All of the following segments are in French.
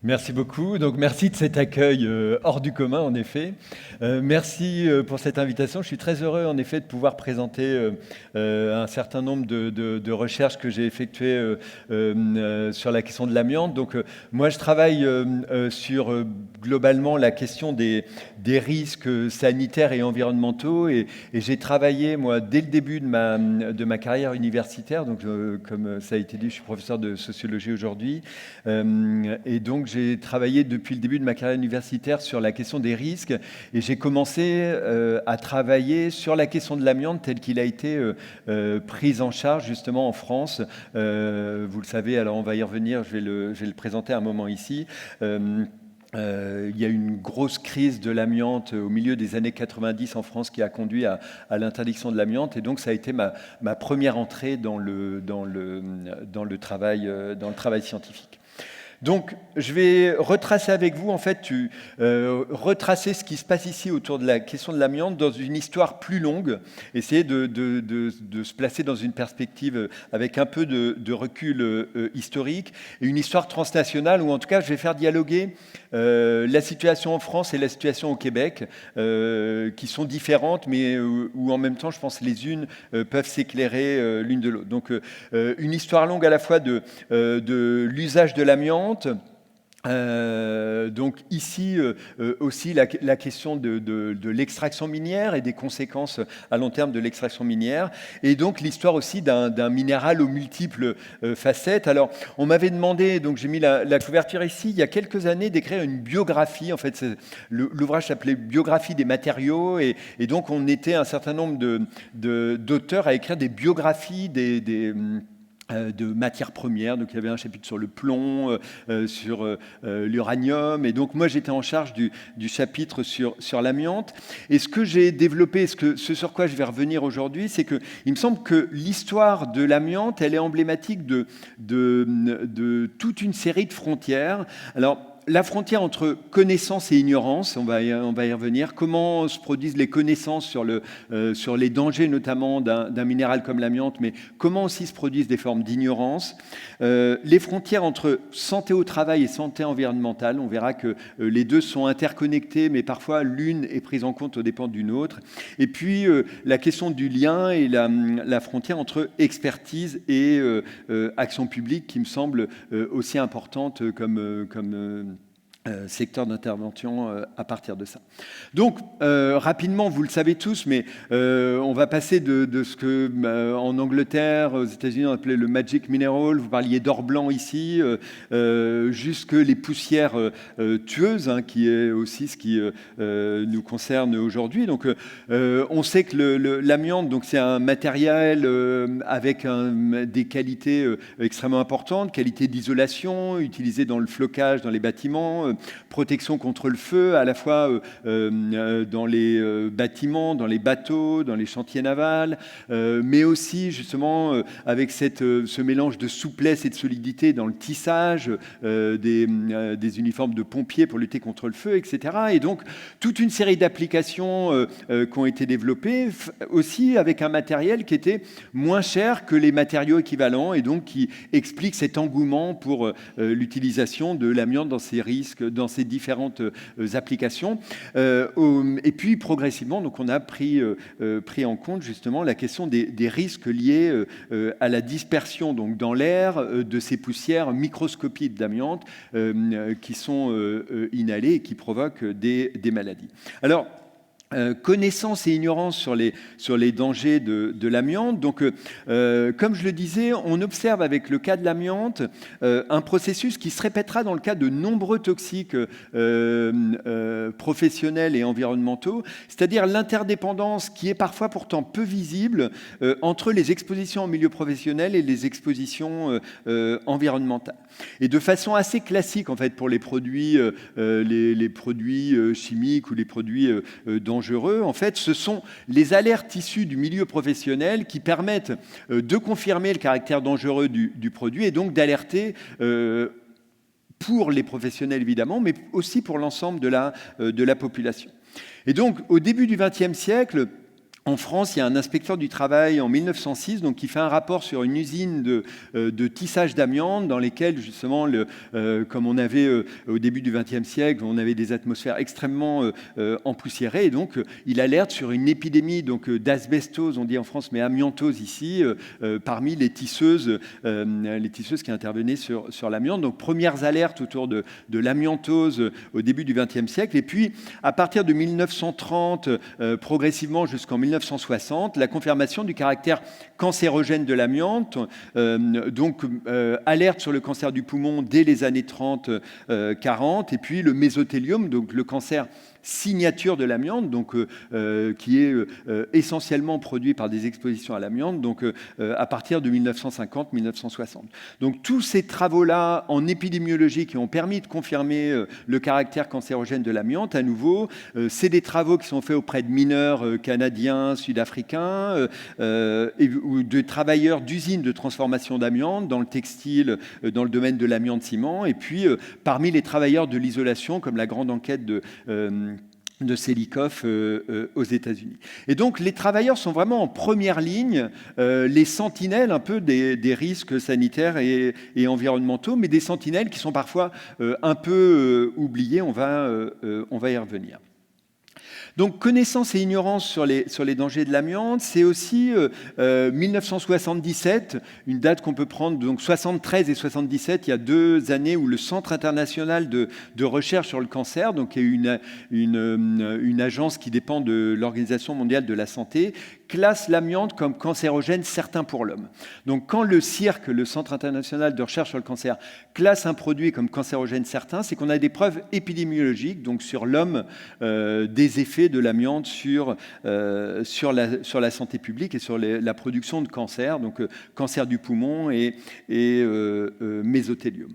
Merci beaucoup. Donc, merci de cet accueil hors du commun, en effet. Merci pour cette invitation. Je suis très heureux, en effet, de pouvoir présenter un certain nombre de recherches que j'ai effectuées sur la question de l'amiante. Donc, moi, je travaille sur globalement la question des risques sanitaires et environnementaux. Et j'ai travaillé, moi, dès le début de ma carrière universitaire. Donc, comme ça a été dit, je suis professeur de sociologie aujourd'hui. Et donc, j'ai travaillé depuis le début de ma carrière universitaire sur la question des risques et j'ai commencé à travailler sur la question de l'amiante tel qu'il a été pris en charge justement en France. Vous le savez, alors on va y revenir, je vais le présenter un moment ici. Il y a eu une grosse crise de l'amiante au milieu des années 90 en France qui a conduit à l'interdiction de l'amiante et donc ça a été ma première entrée dans le travail scientifique. Donc, je vais retracer avec vous, en fait, retracer ce qui se passe ici autour de la question de l'amiante dans une histoire plus longue, essayer de se placer dans une perspective avec un peu de recul historique, et une histoire transnationale, où en tout cas, je vais faire dialoguer la situation en France et la situation au Québec, qui sont différentes, mais où en même temps, je pense que les unes peuvent s'éclairer l'une de l'autre. Donc, une histoire longue à la fois de l'usage de l'amiante. Donc ici aussi la question de l'extraction minière et des conséquences à long terme de l'extraction minière et donc l'histoire aussi d'un minéral aux multiples facettes. Alors on m'avait demandé, donc j'ai mis la couverture ici, il y a quelques années d'écrire une biographie, en fait l'ouvrage s'appelait Biographie des matériaux et donc on était un certain nombre d'auteurs à écrire des biographies de matières premières, donc il y avait un chapitre sur le plomb, sur l'uranium, et donc moi j'étais en charge du chapitre sur l'amiante. Et ce que j'ai développé, ce sur quoi je vais revenir aujourd'hui, c'est que il me semble que l'histoire de l'amiante, elle est emblématique de toute une série de frontières. Alors, la frontière entre connaissance et ignorance, on va y revenir. Comment se produisent les connaissances sur les dangers notamment d'un minéral comme l'amiante, mais comment aussi se produisent des formes d'ignorance. Les frontières entre santé au travail et santé environnementale, on verra que les deux sont interconnectés, mais parfois l'une est prise en compte aux dépens d'une autre. Et puis la question du lien et la frontière entre expertise et action publique qui me semble aussi importante comme secteur d'intervention à partir de ça. Donc, rapidement, vous le savez tous, mais on va passer de ce que en Angleterre, aux États-Unis, on appelait le magic mineral, vous parliez d'or blanc ici, jusque les poussières tueuses, hein, qui est aussi ce qui nous concerne aujourd'hui. Donc, on sait que l'amiante, donc c'est un matériel avec des qualités extrêmement importantes, qualité d'isolation, utilisé dans le flocage, dans les bâtiments, protection contre le feu, à la fois dans les bâtiments, dans les bateaux, dans les chantiers navals, mais aussi justement avec ce mélange de souplesse et de solidité dans le tissage des uniformes de pompiers pour lutter contre le feu, etc. Et donc, toute une série d'applications qui ont été développées, aussi avec un matériel qui était moins cher que les matériaux équivalents, et donc qui explique cet engouement pour l'utilisation de l'amiante dans ces risques, dans ces différentes applications. Et puis progressivement, donc on a pris en compte justement la question des risques liés à la dispersion donc dans l'air de ces poussières microscopiques d'amiante qui sont inhalées et qui provoquent des maladies. Alors, connaissance et ignorance sur les dangers de l'amiante. Donc, comme je le disais, on observe avec le cas de l'amiante un processus qui se répétera dans le cas de nombreux toxiques professionnels et environnementaux, c'est-à-dire l'interdépendance qui est parfois pourtant peu visible entre les expositions en milieu professionnel et les expositions environnementales. Et de façon assez classique, en fait, pour les produits chimiques ou les produits dangereux, en fait, ce sont les alertes issues du milieu professionnel qui permettent de confirmer le caractère dangereux du produit et donc d'alerter pour les professionnels évidemment, mais aussi pour l'ensemble de la population. Et donc, au début du XXe siècle, en France, il y a un inspecteur du travail en 1906 donc, qui fait un rapport sur une usine de tissage d'amiante dans lesquelles, justement, comme on avait au début du XXe siècle, on avait des atmosphères extrêmement empoussiérées. Et donc, il alerte sur une épidémie d'asbestose, on dit en France, mais amiantose ici, parmi les tisseuses qui intervenaient sur l'amiante. Donc, premières alertes autour de l'amiantose au début du XXe siècle. Et puis, à partir de 1930, progressivement jusqu'en 1960, la confirmation du caractère cancérogène de l'amiante, alerte sur le cancer du poumon dès les années 30-40, et puis le mésothéliome, donc le cancer signature de l'amiante, qui est essentiellement produit par des expositions à l'amiante, à partir de 1950-1960. Donc tous ces travaux-là en épidémiologie qui ont permis de confirmer le caractère cancérogène de l'amiante, à nouveau, c'est des travaux qui sont faits auprès de mineurs canadiens, sud-africains, ou de travailleurs d'usines de transformation d'amiante dans le textile, dans le domaine de l'amiante ciment, et puis parmi les travailleurs de l'isolation, comme la grande enquête de Selikoff aux États-Unis. Et donc, les travailleurs sont vraiment en première ligne, les sentinelles un peu des risques sanitaires et environnementaux, mais des sentinelles qui sont parfois un peu oubliées. On va y revenir. Donc, connaissance et ignorance sur les dangers de l'amiante, c'est aussi 1977, une date qu'on peut prendre, donc 73 et 77, il y a 2 années où le Centre international de recherche sur le cancer, donc qui est une agence qui dépend de l'Organisation mondiale de la santé, classe l'amiante comme cancérogène certain pour l'homme. Donc quand le CIRC, le Centre international de recherche sur le cancer, classe un produit comme cancérogène certain, c'est qu'on a des preuves épidémiologiques, donc sur l'homme, des effets de l'amiante sur la santé publique et sur la production de cancer, donc cancer du poumon et mésothéliome.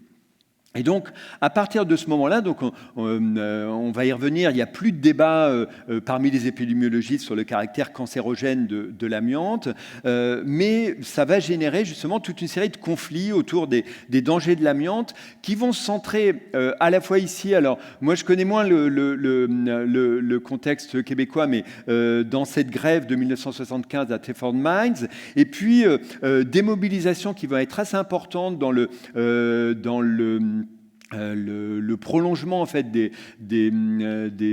Et donc, à partir de ce moment-là, on va y revenir, il n'y a plus de débat parmi les épidémiologistes sur le caractère cancérogène de l'amiante, mais ça va générer justement toute une série de conflits autour des dangers de l'amiante qui vont se centrer à la fois ici, alors moi je connais moins le contexte québécois, mais dans cette grève de 1975 à Thetford Mines, et puis des mobilisations qui vont être assez importantes dans le prolongement en fait des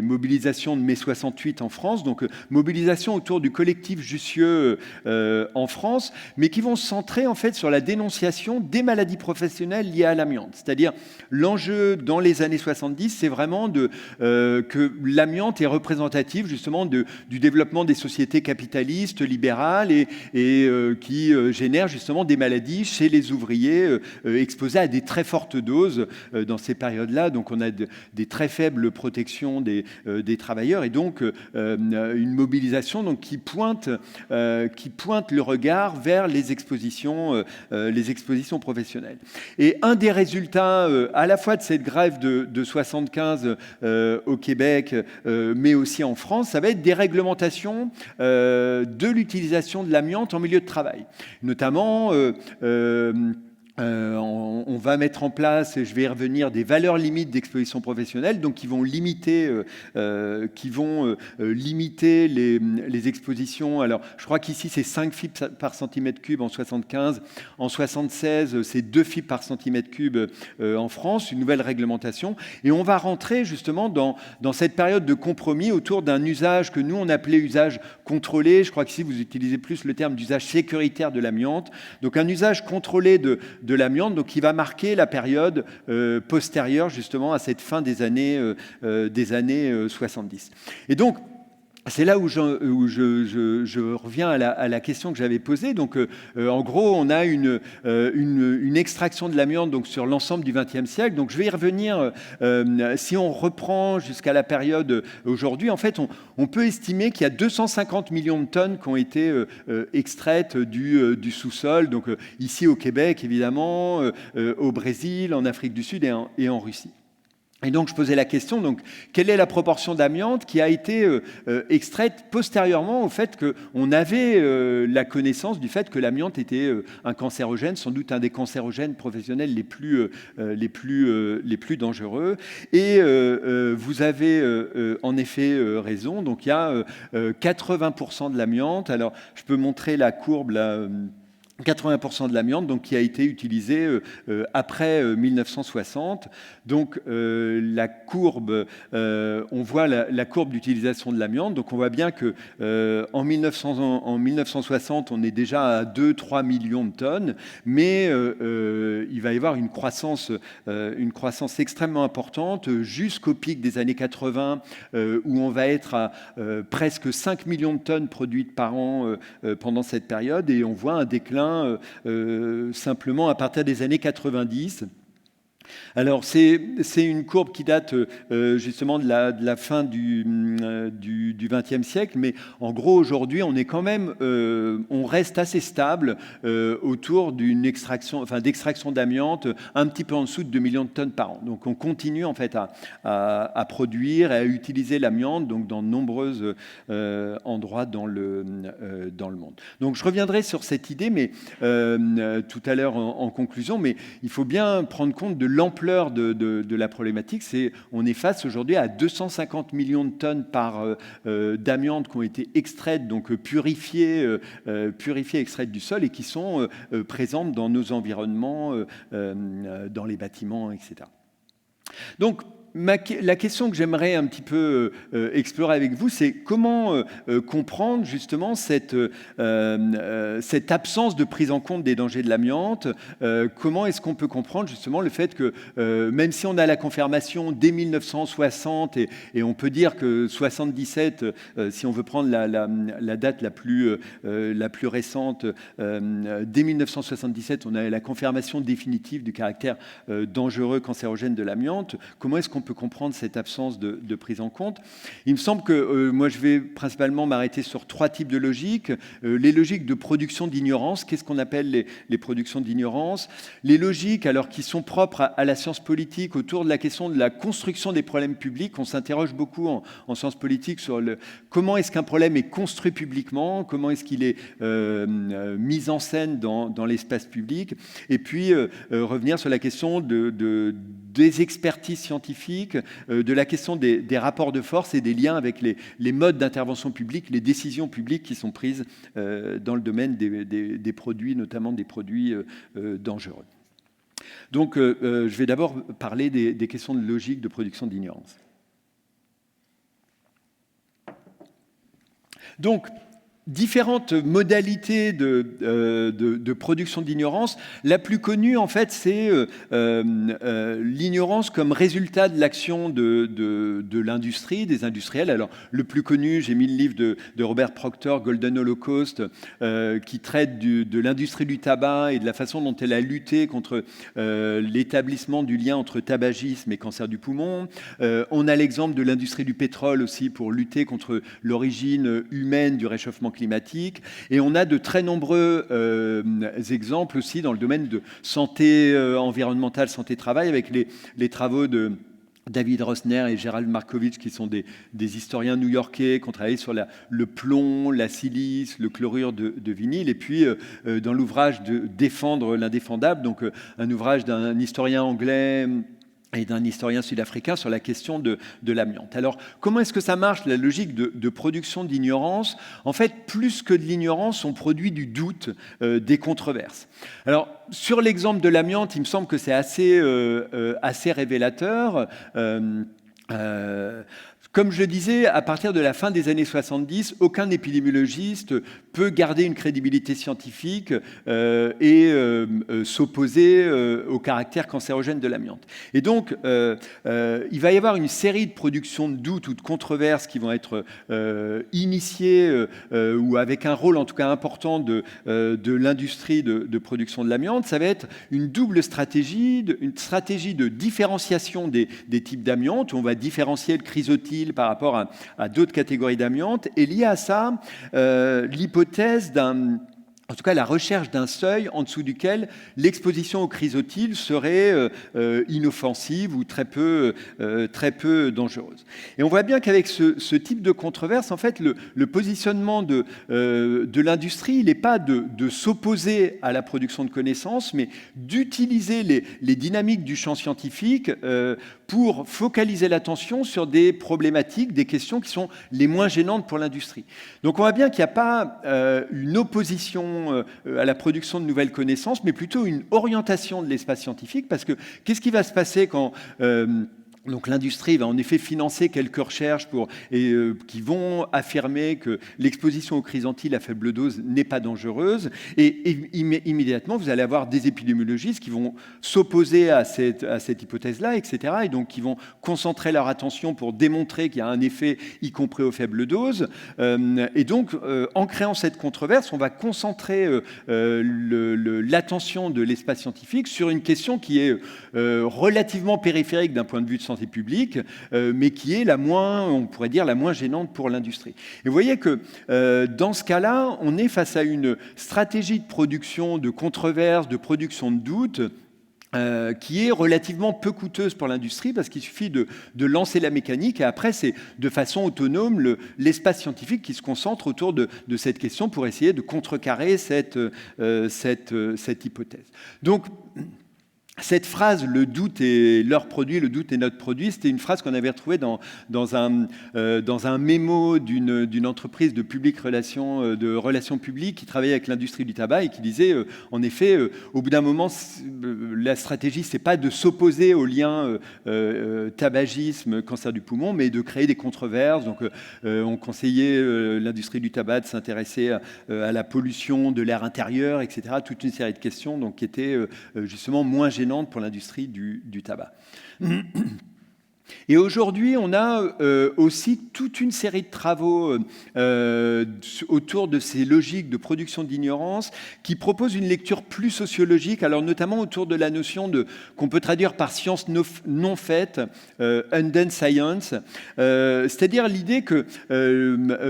mobilisations de mai 68 en France, donc mobilisation autour du collectif Jussieu en France, mais qui vont se centrer en fait sur la dénonciation des maladies professionnelles liées à l'amiante. C'est-à-dire l'enjeu dans les années 70, c'est vraiment que l'amiante est représentative justement du développement des sociétés capitalistes, libérales et qui génèrent justement des maladies chez les ouvriers exposés à des très fortes doses dans ces périodes-là. Donc on a des très faibles protections des travailleurs et donc une mobilisation donc, qui pointe le regard vers les expositions professionnelles. Et un des résultats à la fois de cette grève de 75 au Québec, mais aussi en France, ça va être des réglementations de l'utilisation de l'amiante en milieu de travail. Notamment on va mettre en place, et je vais y revenir, des valeurs limites d'exposition professionnelle, donc qui vont limiter les expositions. Alors, je crois qu'ici, c'est 5 fibres par centimètre cube en 75. En 76, c'est 2 fibres par centimètre cube en France, une nouvelle réglementation. Et on va rentrer justement dans cette période de compromis autour d'un usage que nous, on appelait usage contrôlé. Je crois qu'ici, vous utilisez plus le terme d'usage sécuritaire de l'amiante. Donc, un usage contrôlé de l'amiante, donc qui va marquer la période postérieure justement à cette fin des années 70. Et donc, c'est là où je reviens à la question que j'avais posée. Donc, en gros, on a une extraction de l'amiante donc, sur l'ensemble du XXe siècle. Donc, je vais y revenir. Si on reprend jusqu'à la période aujourd'hui, en fait, on peut estimer qu'il y a 250 millions de tonnes qui ont été extraites du sous-sol. Donc, ici au Québec, évidemment, au Brésil, en Afrique du Sud et en Russie. Et donc, je posais la question, donc, quelle est la proportion d'amiante qui a été extraite postérieurement au fait qu'on avait la connaissance du fait que l'amiante était un cancérogène, sans doute un des cancérogènes professionnels les plus dangereux. Et vous avez en effet raison, donc il y a 80% de l'amiante. Alors, je peux montrer la courbe là. 80% de l'amiante donc, qui a été utilisée après 1960. Donc la courbe, on voit la courbe d'utilisation de l'amiante. Donc on voit bien que en 1960, on est déjà à 2-3 millions de tonnes, mais il va y avoir une croissance extrêmement importante jusqu'au pic des années 80, où on va être à presque 5 millions de tonnes produites par an pendant cette période, et on voit un déclin simplement à partir des années 90. Alors, c'est une courbe qui date justement de la fin du XXe siècle, mais en gros, aujourd'hui, on est quand même, on reste assez stable autour d'une d'extraction d'amiante un petit peu en dessous de 2 millions de tonnes par an. Donc, on continue en fait à produire et à utiliser l'amiante donc dans de nombreux endroits dans le monde. Donc, je reviendrai sur cette idée, mais tout à l'heure en conclusion, mais il faut bien prendre compte de l'ampleur de la problématique. On est face aujourd'hui à 250 millions de tonnes d'amiante qui ont été extraites, donc purifiées, extraites du sol et qui sont présentes dans nos environnements, dans les bâtiments, etc. Donc, la question que j'aimerais un petit peu explorer avec vous, c'est comment comprendre justement cette absence de prise en compte des dangers de l'amiante. Comment est-ce qu'on peut comprendre justement le fait que même si on a la confirmation dès 1960 et on peut dire que 77, si on veut prendre la date la plus récente, dès 1977, on a la confirmation définitive du caractère dangereux cancérogène de l'amiante. Comment est-ce qu'on peut comprendre cette absence de prise en compte? Il me semble que moi, je vais principalement m'arrêter sur 3 types de logiques. Les logiques de production d'ignorance. Qu'est-ce qu'on appelle les productions d'ignorance? Les logiques, alors, qui sont propres à la science politique autour de la question de la construction des problèmes publics. On s'interroge beaucoup en science politique sur comment est-ce qu'un problème est construit publiquement, comment est-ce qu'il est mis en scène dans l'espace public, et puis revenir sur la question des expertises scientifiques, de la question des rapports de force et des liens avec les modes d'intervention publique, les décisions publiques qui sont prises dans le domaine des produits, notamment des produits dangereux. Donc, je vais d'abord parler des questions de logique de production d'ignorance. Donc, différentes modalités de production d'ignorance. La plus connue, en fait, c'est l'ignorance comme résultat de l'action de l'industrie, des industriels. Alors, le plus connu, j'ai mis le livre de Robert Proctor, Golden Holocaust, qui traite de l'industrie du tabac et de la façon dont elle a lutté contre l'établissement du lien entre tabagisme et cancer du poumon. On a l'exemple de l'industrie du pétrole aussi pour lutter contre l'origine humaine du réchauffement climatique. Et on a de très nombreux exemples aussi dans le domaine de santé environnementale, santé-travail, avec les travaux de David Rosner et Gerald Markovitch, qui sont des historiens new-yorkais qui ont travaillé sur le plomb, la silice, le chlorure de vinyle. Et puis, dans l'ouvrage de Défendre l'indéfendable, donc un ouvrage d'un historien anglais et d'un historien sud-africain sur la question de l'amiante. Alors, comment est-ce que ça marche, la logique de production d'ignorance? En fait, plus que de l'ignorance, on produit du doute, des controverses. Alors, sur l'exemple de l'amiante, il me semble que c'est assez révélateur. Comme je le disais, à partir de la fin des années 70, aucun épidémiologiste peut garder une crédibilité scientifique et s'opposer au caractère cancérogène de l'amiante. Et donc, il va y avoir une série de productions de doutes ou de controverses qui vont être initiées ou avec un rôle en tout cas important de l'industrie de production de l'amiante. Ça va être une double stratégie, une stratégie de différenciation des types d'amiante, où on va différencier le chrysotile par rapport à d'autres catégories d'amiante. Et lié à ça, l'hypothèse en tout cas la recherche d'un seuil en dessous duquel l'exposition au chrysotyles serait inoffensive ou très peu dangereuse. Et on voit bien qu'avec ce type de controverse, en fait, le positionnement de l'industrie, il n'est pas de s'opposer à la production de connaissances, mais d'utiliser les dynamiques du champ scientifique pour focaliser l'attention sur des problématiques, des questions qui sont les moins gênantes pour l'industrie. Donc on voit bien qu'il n'y a pas une opposition à la production de nouvelles connaissances, mais plutôt une orientation de l'espace scientifique, parce que qu'est-ce qui va se passer quand donc l'industrie va en effet financer quelques recherches qui vont affirmer que l'exposition aux chrysanthiles à faible dose n'est pas dangereuse, et immédiatement vous allez avoir des épidémiologistes qui vont s'opposer à cette hypothèse-là, etc., et donc qui vont concentrer leur attention pour démontrer qu'il y a un effet, y compris aux faibles doses. Et donc, en créant cette controverse, on va concentrer l'attention de l'espace scientifique sur une question qui est relativement périphérique d'un point de vue de santé publique, mais qui est on pourrait dire, la moins gênante pour l'industrie. Et vous voyez que dans ce cas-là, on est face à une stratégie de production de controverses, de production de doutes, qui est relativement peu coûteuse pour l'industrie, parce qu'il suffit de lancer la mécanique, et après c'est de façon autonome l'espace scientifique qui se concentre autour de cette question pour essayer de contrecarrer cette hypothèse. Donc, cette phrase, le doute est leur produit, le doute est notre produit, c'était une phrase qu'on avait retrouvée dans un mémo d'une entreprise de relations publiques qui travaillait avec l'industrie du tabac et qui disait, en effet, au bout d'un moment, la stratégie, c'est pas de s'opposer au lien tabagisme, cancer du poumon, mais de créer des controverses. Donc, on conseillait l'industrie du tabac de s'intéresser à la pollution de l'air intérieur, etc. Toute une série de questions donc, qui étaient justement moins gênantes pour l'industrie du tabac. Et aujourd'hui, on a aussi toute une série de travaux autour de ces logiques de production d'ignorance qui proposent une lecture plus sociologique, alors notamment autour de la notion qu'on peut traduire par science non faite, undone science, c'est-à-dire l'idée que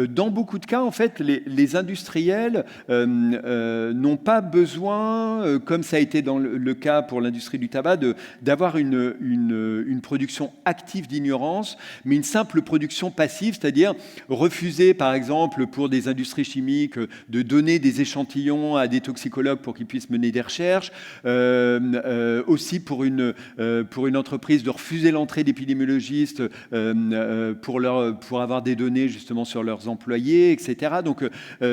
dans beaucoup de cas, en fait, les industriels n'ont pas besoin, comme ça a été dans le cas pour l'industrie du tabac, d'avoir une production active d'ignorance, mais une simple production passive, c'est-à-dire refuser, par exemple, pour des industries chimiques, de donner des échantillons à des toxicologues pour qu'ils puissent mener des recherches, aussi pour une entreprise de refuser l'entrée d'épidémiologistes pour avoir des données justement sur leurs employés, etc. Donc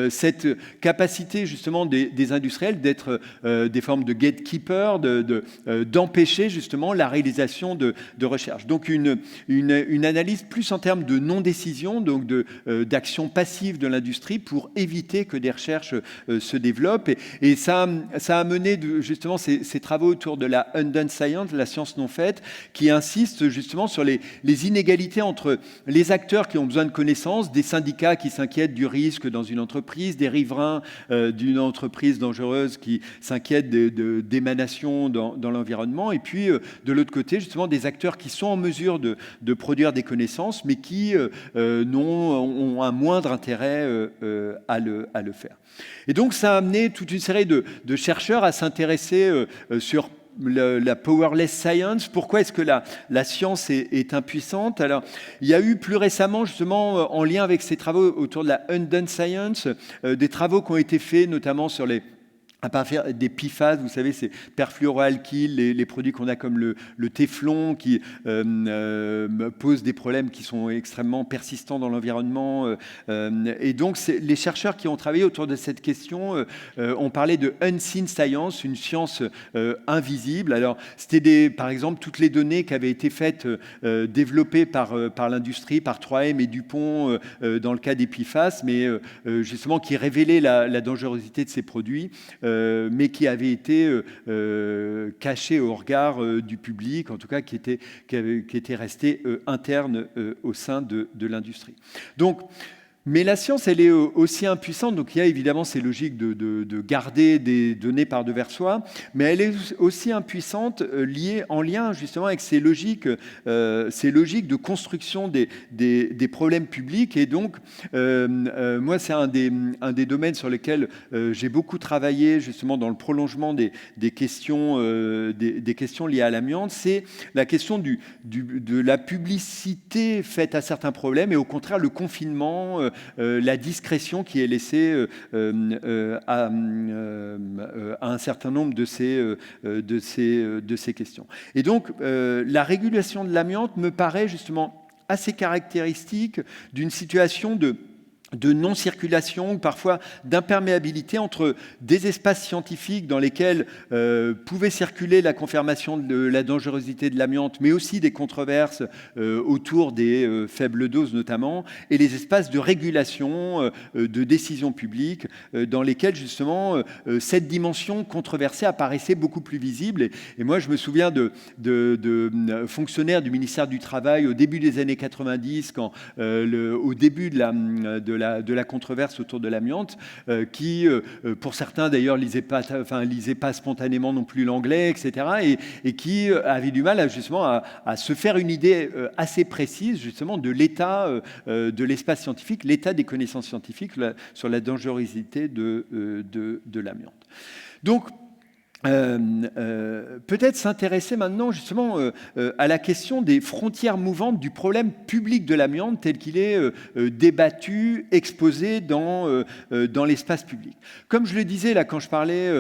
cette capacité justement des industriels d'être des formes de gatekeepers, d'empêcher justement la réalisation de recherches. Donc une analyse plus en termes de non-décision, donc d'action passive de l'industrie pour éviter que des recherches se développent. Et ça a mené justement ces travaux autour de la undone science, la science non faite, qui insistent justement sur les inégalités entre les acteurs qui ont besoin de connaissances, des syndicats qui s'inquiètent du risque dans une entreprise, des riverains d'une entreprise dangereuse qui s'inquiètent d'émanations dans l'environnement, et puis de l'autre côté, justement, des acteurs qui sont en mesure de produire des connaissances, mais qui ont un moindre intérêt à le faire. Et donc, ça a amené toute une série de chercheurs à s'intéresser sur la powerless science. Pourquoi est-ce que la science est impuissante? Alors, il y a eu plus récemment, justement, en lien avec ces travaux autour de la undone science, des travaux qui ont été faits, notamment sur à partir des PFAS, vous savez, ces perfluoroalkyles, les produits qu'on a comme le téflon qui posent des problèmes qui sont extrêmement persistants dans l'environnement. Et donc, les chercheurs qui ont travaillé autour de cette question ont parlé de unseen science, une science invisible. Alors, c'était par exemple toutes les données qui avaient été faites, développées par l'industrie, par 3M et Dupont dans le cas des PFAS, mais justement qui révélaient la dangerosité de ces produits. Mais qui avait été caché au regard du public, en tout cas qui était resté interne au sein de l'industrie. Donc, Mais la science, elle est aussi impuissante. Donc, il y a évidemment ces logiques de garder des données par-devers soi, mais elle est aussi impuissante en lien justement avec ces logiques de construction des problèmes publics. Et donc, moi, c'est un des domaines sur lesquels j'ai beaucoup travaillé justement dans le prolongement des questions liées à l'amiante. C'est la question de la publicité faite à certains problèmes et au contraire le confinement, la discrétion qui est laissée à un certain nombre de ces questions. Et donc, la régulation de l'amiante me paraît justement assez caractéristique d'une situation de non-circulation ou parfois d'imperméabilité entre des espaces scientifiques dans lesquels pouvait circuler la confirmation de la dangerosité de l'amiante, mais aussi des controverses autour des faibles doses notamment, et les espaces de régulation de décision publique dans lesquels justement cette dimension controversée apparaissait beaucoup plus visible. Et moi, je me souviens de fonctionnaires du ministère du Travail au début des années 90, au début de la controverse autour de l'amiante, qui, pour certains d'ailleurs, lisaient pas spontanément non plus l'anglais, etc., et qui avaient du mal justement à se faire une idée assez précise justement de l'état de l'espace scientifique, l'état des connaissances scientifiques sur la dangerosité de l'amiante. Donc, peut-être s'intéresser maintenant justement à la question des frontières mouvantes du problème public de l'amiante tel qu'il est débattu, exposé dans l'espace public. Comme je le disais là quand je parlais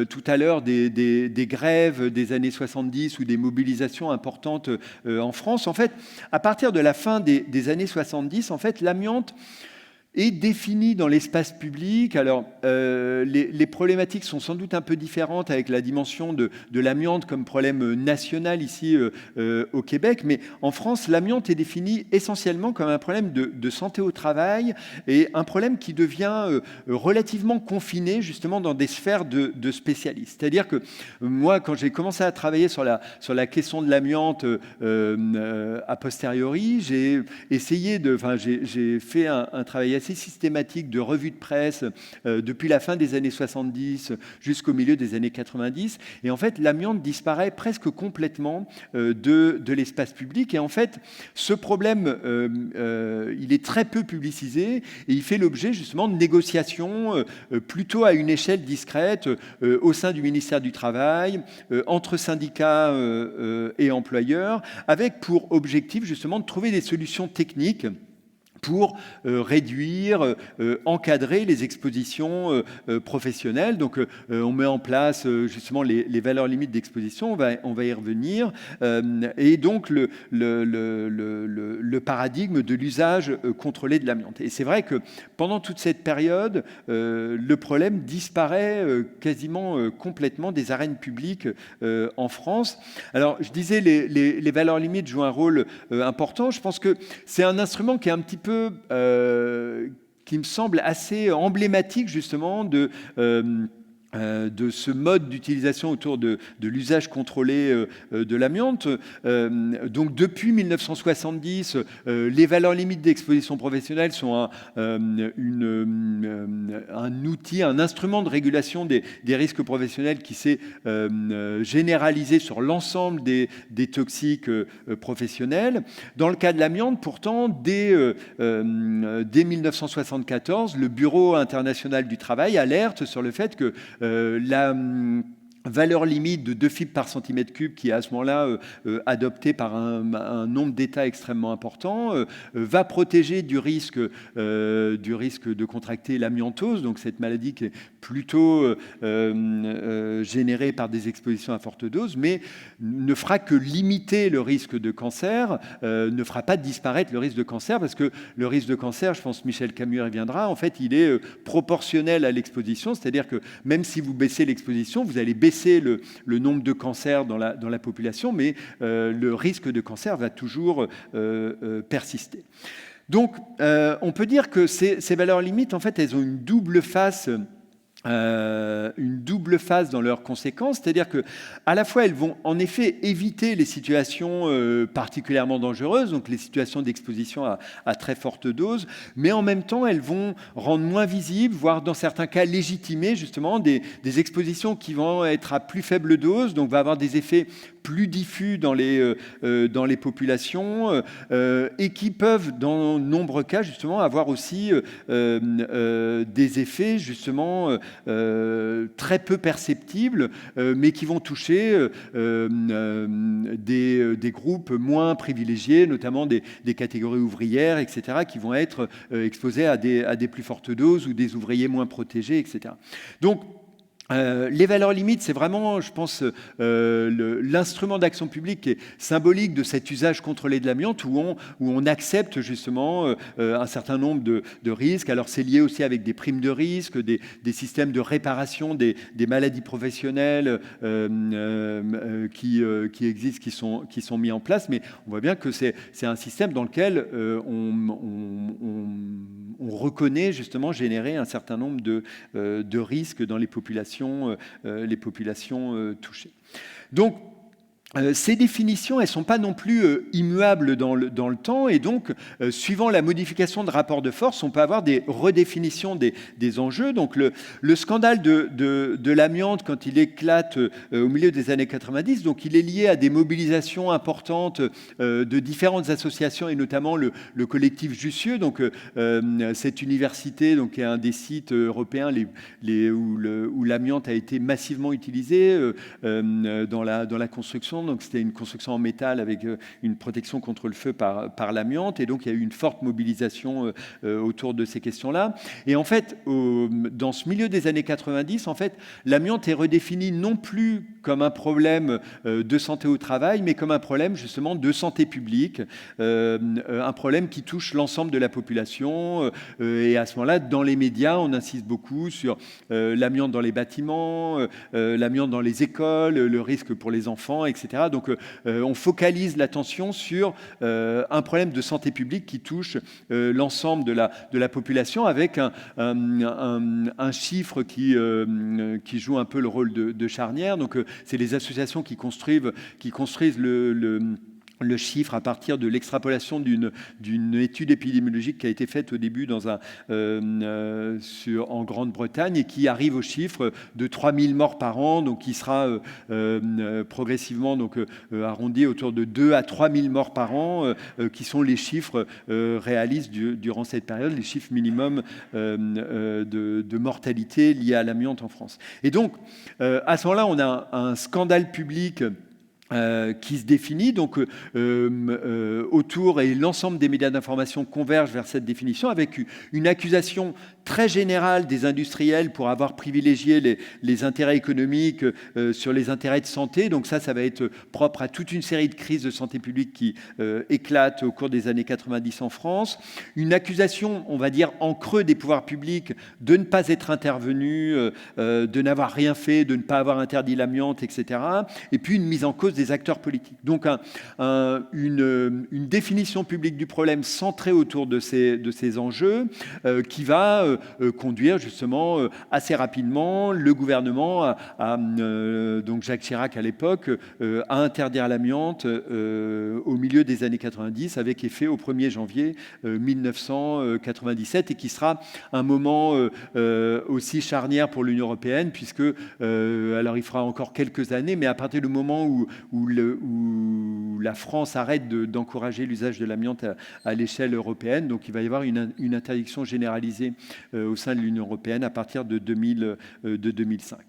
tout à l'heure des grèves des années 70 ou des mobilisations importantes en France, en fait, à partir de la fin des années 70, en fait, l'amiante est définie dans l'espace public. Alors, les problématiques sont sans doute un peu différentes avec la dimension de l'amiante comme problème national ici au Québec, mais en France, l'amiante est définie essentiellement comme un problème de santé au travail et un problème qui devient relativement confiné justement dans des sphères de spécialistes. C'est-à-dire que moi, quand j'ai commencé à travailler sur la question de l'amiante a posteriori, j'ai fait un travail assez systématique de revue de presse depuis la fin des années 70 jusqu'au milieu des années 90. Et en fait, l'amiante disparaît presque complètement de l'espace public. Et en fait, ce problème, il est très peu publicisé et il fait l'objet justement de négociations plutôt à une échelle discrète au sein du ministère du Travail, entre syndicats et employeurs, avec pour objectif justement de trouver des solutions techniques pour réduire, encadrer les expositions professionnelles. Donc, on met en place justement les valeurs limites d'exposition, on va y revenir, et donc le paradigme de l'usage contrôlé de l'amiante. Et c'est vrai que pendant toute cette période, le problème disparaît quasiment complètement des arènes publiques en France. Alors, je disais, les valeurs limites jouent un rôle important. Je pense que c'est un instrument qui est un petit peu qui me semble assez emblématique justement de ce mode d'utilisation autour de l'usage contrôlé de l'amiante. Donc depuis 1970, les valeurs limites d'exposition professionnelle sont un outil, un instrument de régulation des risques professionnels qui s'est généralisé sur l'ensemble des toxiques professionnels. Dans le cas de l'amiante, pourtant, dès 1974, le Bureau international du travail alerte sur le fait que la valeur limite de 2 fibres par centimètre cube, qui est à ce moment-là adoptée par un nombre d'États extrêmement important, va protéger du risque de contracter l'amiantose, donc cette maladie qui est plutôt générée par des expositions à forte dose, mais ne fera que limiter le risque de cancer, ne fera pas disparaître le risque de cancer, parce que le risque de cancer, je pense que Michel Camus y reviendra, en fait, il est proportionnel à l'exposition, c'est-à-dire que même si vous baissez l'exposition, vous allez baisser le nombre de cancers dans la population, mais le risque de cancer va toujours persister. Donc, on peut dire que ces valeurs limites, en fait, elles ont une double face une double phase dans leurs conséquences, c'est-à-dire que à la fois elles vont en effet éviter les situations particulièrement dangereuses, donc les situations d'exposition à très forte dose, mais en même temps elles vont rendre moins visibles, voire dans certains cas légitimer justement des expositions qui vont être à plus faible dose, donc va avoir des effets plus diffus dans les populations et qui peuvent, dans de nombreux cas, justement, avoir aussi des effets, justement, très peu perceptibles, mais qui vont toucher des groupes moins privilégiés, notamment des catégories ouvrières, etc., qui vont être exposés à des plus fortes doses ou des ouvriers moins protégés, etc. Donc, les valeurs limites, c'est vraiment, je pense, l'instrument d'action publique qui est symbolique de cet usage contrôlé de l'amiante où on accepte justement un certain nombre de risques. Alors c'est lié aussi avec des primes de risque, des systèmes de réparation des maladies professionnelles qui existent, qui sont mis en place, mais on voit bien que c'est un système dans lequel on reconnaît justement générer un certain nombre de risques dans les populations touchées. Donc, ces définitions, elles ne sont pas non plus immuables dans le temps, et donc, suivant la modification de rapport de force, on peut avoir des redéfinitions des enjeux. Donc, le scandale de l'amiante, quand il éclate au milieu des années 90, donc il est lié à des mobilisations importantes de différentes associations, et notamment le collectif Jussieu, donc cette université, donc, qui est un des sites européens où l'amiante a été massivement utilisée dans la construction. Donc c'était une construction en métal avec une protection contre le feu par l'amiante, et donc il y a eu une forte mobilisation autour de ces questions-là. Et en fait, dans ce milieu des années 90, en fait, l'amiante est redéfinie non plus comme un problème de santé au travail, mais comme un problème justement de santé publique, un problème qui touche l'ensemble de la population. Et à ce moment-là, dans les médias, on insiste beaucoup sur l'amiante dans les bâtiments, l'amiante dans les écoles, le risque pour les enfants, etc. Donc on focalise l'attention sur un problème de santé publique qui touche l'ensemble de la population, avec un chiffre qui joue un peu le rôle de charnière. Donc c'est les associations qui construisent le chiffre à partir de l'extrapolation d'une étude épidémiologique qui a été faite au début en Grande-Bretagne, et qui arrive au chiffre de 3000 morts par an, donc qui sera progressivement arrondi autour de 2 à 3000 morts par an, qui sont les chiffres réalistes durant cette période, les chiffres minimums de mortalité liés à l'amiante en France. Et donc, à ce moment-là, on a un scandale public qui se définit, donc autour, et l'ensemble des médias d'information convergent vers cette définition, avec une accusation très générale des industriels pour avoir privilégié les intérêts économiques sur les intérêts de santé. Donc ça va être propre à toute une série de crises de santé publique qui éclatent au cours des années 90 en France. Une accusation, on va dire, en creux des pouvoirs publics de ne pas être intervenus, de n'avoir rien fait, de ne pas avoir interdit l'amiante, etc. Et puis une mise en cause des acteurs politiques. Donc une définition publique du problème centrée autour de ces enjeux qui va conduire justement assez rapidement le gouvernement donc Jacques Chirac à l'époque à interdire l'amiante au milieu des années 90, avec effet au 1er janvier 1997, et qui sera un moment aussi charnière pour l'Union européenne, puisque alors il fera encore quelques années, mais à partir du moment où la France arrête d'encourager l'usage de l'amiante à l'échelle européenne, donc il va y avoir une interdiction généralisée au sein de l'Union européenne à partir de 2005.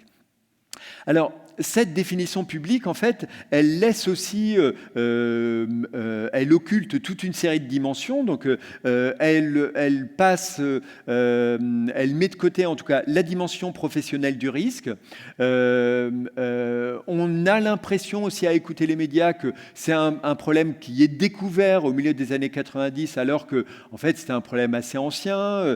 Alors, cette définition publique, en fait, elle laisse aussi, elle occulte toute une série de dimensions. Donc, elle passe, elle met de côté, en tout cas, la dimension professionnelle du risque. On a l'impression aussi, à écouter les médias, que c'est un problème qui est découvert au milieu des années 90, alors que, en fait, c'était un problème assez ancien,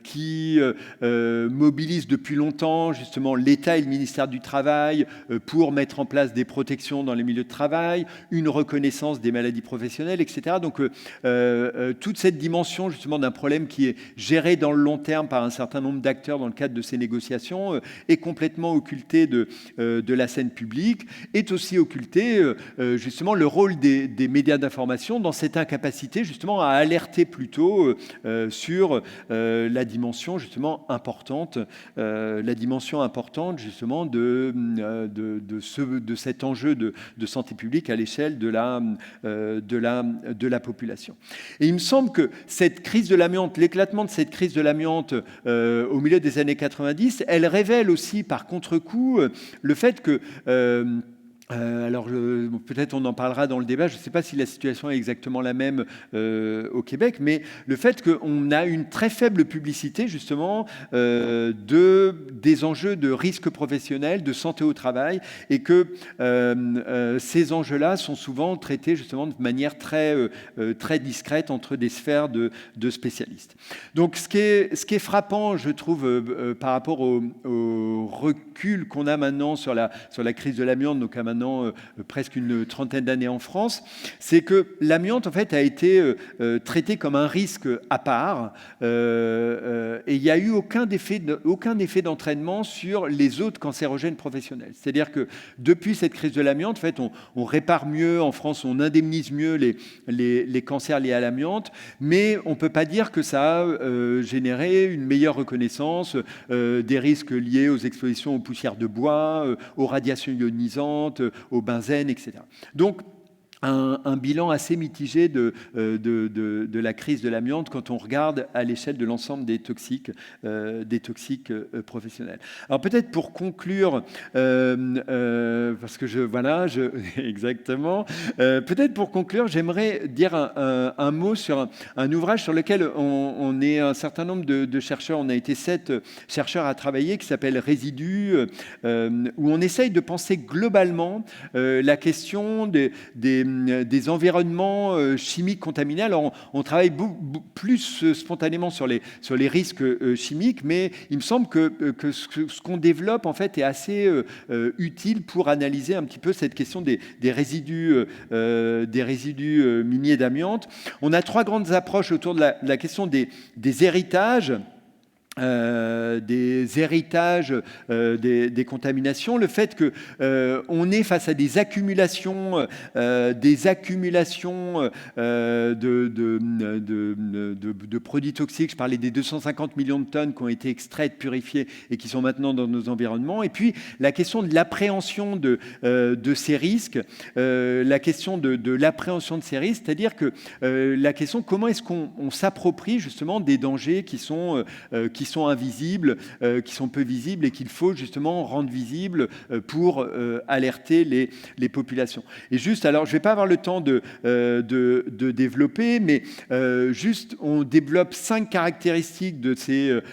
qui mobilise depuis longtemps, justement, l'État et le ministère du Travail pour mettre en place des protections dans les milieux de travail, une reconnaissance reconnaissance des maladies professionnelles, etc. Donc, toute cette dimension justement d'un problème qui est géré dans le long terme par un certain nombre d'acteurs dans le cadre de ces négociations est complètement occultée de la scène publique, est aussi occulté justement le rôle des médias d'information dans cette incapacité justement à alerter plutôt sur la dimension justement importante, justement de cet enjeu de santé publique à l'échelle de la population. Et il me semble que cette crise de l'amiante, l'éclatement de cette crise de l'amiante au milieu des années 90, elle révèle aussi par contre-coup le fait que alors peut-être on en parlera dans le débat, je ne sais pas si la situation est exactement la même au Québec, mais le fait qu'on a une très faible publicité justement des enjeux de risque professionnel, de santé au travail, et que ces enjeux-là sont souvent traités justement de manière très discrète entre des sphères de spécialistes. Donc ce qui est frappant, je trouve, par rapport au recul qu'on a maintenant sur la crise de l'amiante, donc à maintenant presque une trentaine d'années en France, c'est que l'amiante en fait a été traité comme un risque à part et il n'y a eu aucun effet d'entraînement sur les autres cancérogènes professionnels. C'est-à-dire que depuis cette crise de l'amiante, en fait, on répare mieux en France, on indemnise mieux les cancers liés à l'amiante, mais on ne peut pas dire que ça a généré une meilleure reconnaissance des risques liés aux expositions aux poussières de bois, aux radiations ionisantes, au benzène, etc. Donc, un bilan assez mitigé de la crise de l'amiante quand on regarde à l'échelle de l'ensemble des toxiques professionnels. Alors peut-être pour conclure, parce que exactement, peut-être pour conclure, j'aimerais dire un mot sur un ouvrage sur lequel on est un certain nombre de chercheurs, on a été 7 chercheurs à travailler, qui s'appelle Résidus, où on essaye de penser globalement la question des environnements chimiques contaminés. Alors, on travaille plus spontanément sur les risques chimiques, mais il me semble que ce qu'on développe, en fait, est assez utile pour analyser un petit peu cette question des résidus miniers d'amiante. On a 3 grandes approches autour de la question des héritages. Des contaminations, le fait que on est face à des accumulations de produits toxiques. Je parlais des 250 millions de tonnes qui ont été extraites, purifiées et qui sont maintenant dans nos environnements. Et puis la question de l'appréhension de ces risques, c'est-à-dire que la question comment est-ce qu'on s'approprie justement des dangers qui sont invisibles, qui sont peu visibles et qu'il faut justement rendre visibles pour alerter les populations. Et juste, alors je ne vais pas avoir le temps de développer, mais juste on développe 5 caractéristiques de ces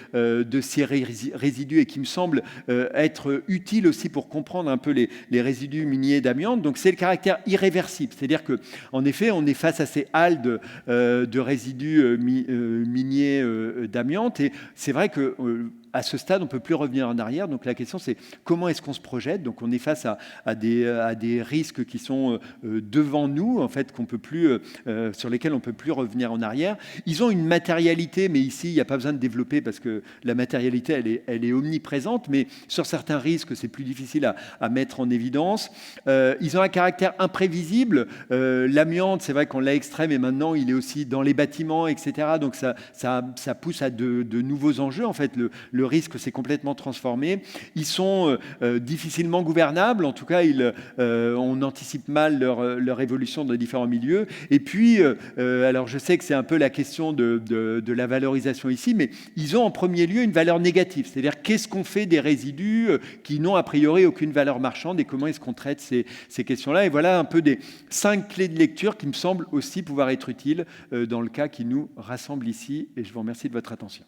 résidus et qui me semblent être utiles aussi pour comprendre un peu les résidus miniers d'amiante. Donc c'est le caractère irréversible, c'est-à-dire qu'en effet on est face à ces haldes de résidus miniers d'amiante et c'est vrai que à ce stade, on ne peut plus revenir en arrière. Donc la question, c'est comment est-ce qu'on se projette? Donc on est face à des risques qui sont devant nous, en fait, sur lesquels on ne peut plus revenir en arrière. Ils ont une matérialité, mais ici, il n'y a pas besoin de développer parce que la matérialité, elle est omniprésente. Mais sur certains risques, c'est plus difficile à mettre en évidence. Ils ont un caractère imprévisible. L'amiante, c'est vrai qu'on l'a extrait, mais maintenant, il est aussi dans les bâtiments, etc. Donc ça pousse à de nouveaux enjeux. En fait, le risque s'est complètement transformé. Ils sont difficilement gouvernables, en tout cas, on anticipe mal leur évolution dans différents milieux. Et puis, alors je sais que c'est un peu la question de la valorisation ici, mais ils ont en premier lieu une valeur négative, c'est-à-dire qu'est-ce qu'on fait des résidus qui n'ont a priori aucune valeur marchande et comment est-ce qu'on traite ces questions-là. Et voilà un peu des 5 clés de lecture qui me semblent aussi pouvoir être utiles dans le cas qui nous rassemble ici. Et je vous remercie de votre attention.